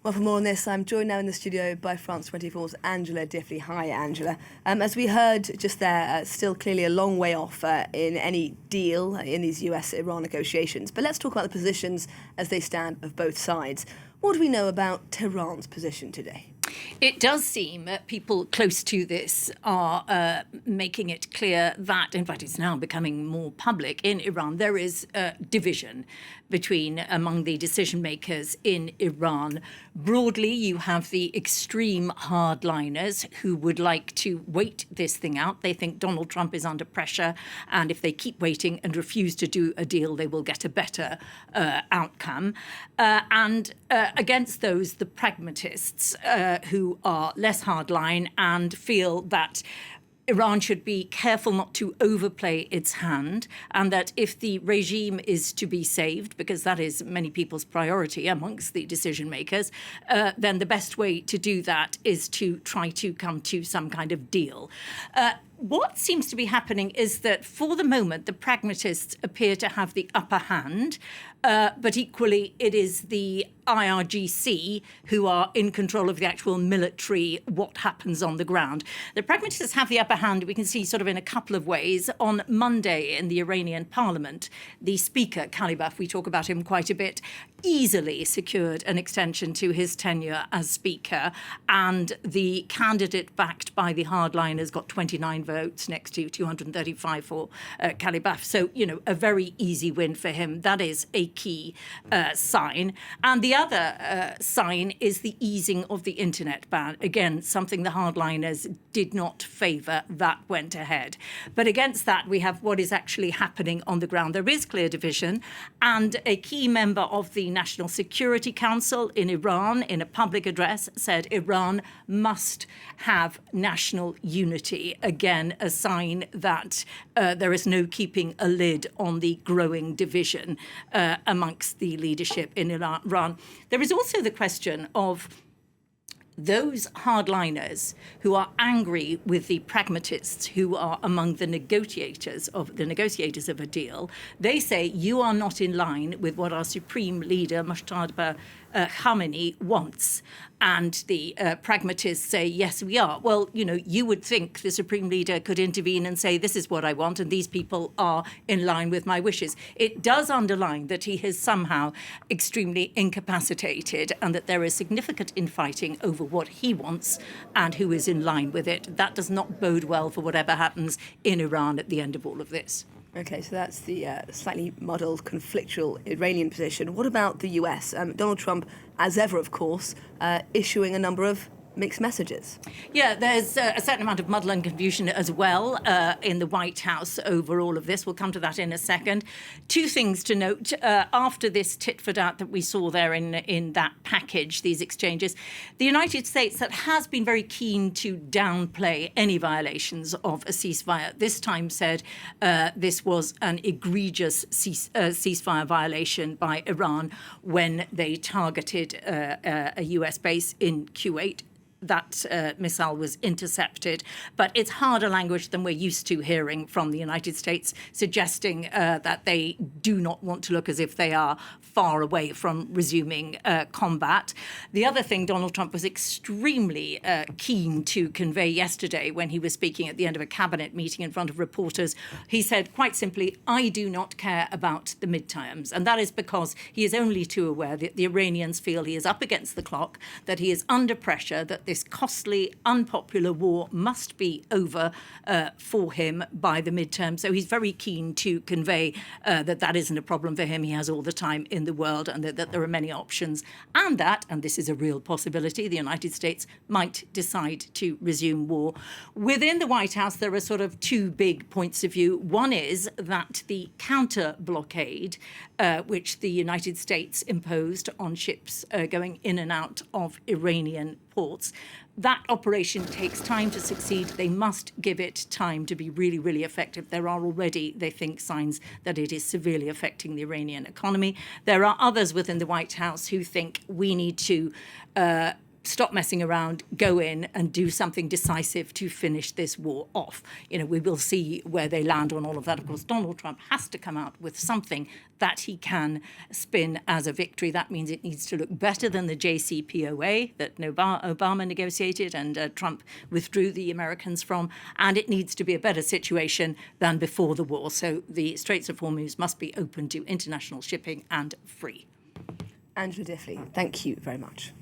Well, for more on this, I'm joined now in the studio by France 24's Angela Diffley. Hi, Angela. As we heard just there, still clearly a long way off in any deal in these US-Iran negotiations. But let's talk about the positions as they stand of both sides. What do we know about Tehran's position today? It does seem people close to this are making it clear that, in fact, it's now becoming more public in Iran, there is division among the decision makers in Iran. Broadly, you have the extreme hardliners who would like to wait this thing out. They think Donald Trump is under pressure, and if they keep waiting and refuse to do a deal, they will get a better outcome. And against those, the pragmatists who are less hardline and feel that Iran should be careful not to overplay its hand, and that if the regime is to be saved, because that is many people's priority amongst the decision makers, then the best way to do that is to try to come to some kind of deal. What seems to be happening is that for the moment, the pragmatists appear to have the upper hand, but equally it is the IRGC who are in control of the actual military, what happens on the ground. The pragmatists have the upper hand, we can see sort of in a couple of ways. On Monday in the Iranian parliament, the speaker, Kalibaf, we talk about him quite a bit, easily secured an extension to his tenure as speaker, and the candidate backed by the hardliners got 29 votes next to 235 for Kalibaf. So, a very easy win for him. That is a key sign. And the other sign is the easing of the internet ban. Again, something the hardliners did not favour. That went ahead. But against that, we have what is actually happening on the ground. There is clear division, and a key member of the National Security Council in Iran, in a public address, said Iran must have national unity. Again, a sign that there is no keeping a lid on the growing division amongst the leadership in Iran. There is also the question of those hardliners who are angry with the pragmatists who are among the negotiators of a deal. They say you are not in line with what our supreme leader Mujtaba Khamenei wants, and the pragmatists say yes, we are. Well, you would think the supreme leader could intervene and say this is what I want, and these people are in line with my wishes. It does underline that he is somehow extremely incapacitated, and that there is significant infighting over what he wants and who is in line with it. That does not bode well for whatever happens in Iran at the end of all of this. OK, so that's the slightly muddled, conflictual Iranian position. What about the US? Donald Trump, as ever, of course, issuing a number of mixed messages. Yeah, there's a certain amount of muddle and confusion as well in the White House over all of this. We'll come to that in a second. Two things to note. After this tit-for-tat that we saw there in that package, these exchanges, the United States, that has been very keen to downplay any violations of a ceasefire, this time said this was an egregious ceasefire violation by Iran when they targeted a US base in Kuwait. That missile was intercepted. But it's harder language than we're used to hearing from the United States, suggesting that they do not want to look as if they are far away from resuming combat. The other thing Donald Trump was extremely keen to convey yesterday when he was speaking at the end of a cabinet meeting in front of reporters, he said quite simply, I do not care about the midterms. And that is because he is only too aware that the Iranians feel he is up against the clock, that he is under pressure, that this costly, unpopular war must be over for him by the midterm. So he's very keen to convey that isn't a problem for him. He has all the time in the world, and that there are many options. And this is a real possibility, the United States might decide to resume war. Within the White House, there are sort of two big points of view. One is that the counter-blockade, which the United States imposed on ships going in and out of Iranian ports, that operation takes time to succeed. They must give it time to be really, really effective. There are already, they think, signs that it is severely affecting the Iranian economy. There are others within the White House who think we need to stop messing around, go in and do something decisive to finish this war off. We will see where they land on all of that. Of course, Donald Trump has to come out with something that he can spin as a victory. That means it needs to look better than the JCPOA that Obama negotiated and Trump withdrew the Americans from, and it needs to be a better situation than before the war. So the Straits of Hormuz must be open to international shipping and free. Angela Diffley, thank you very much.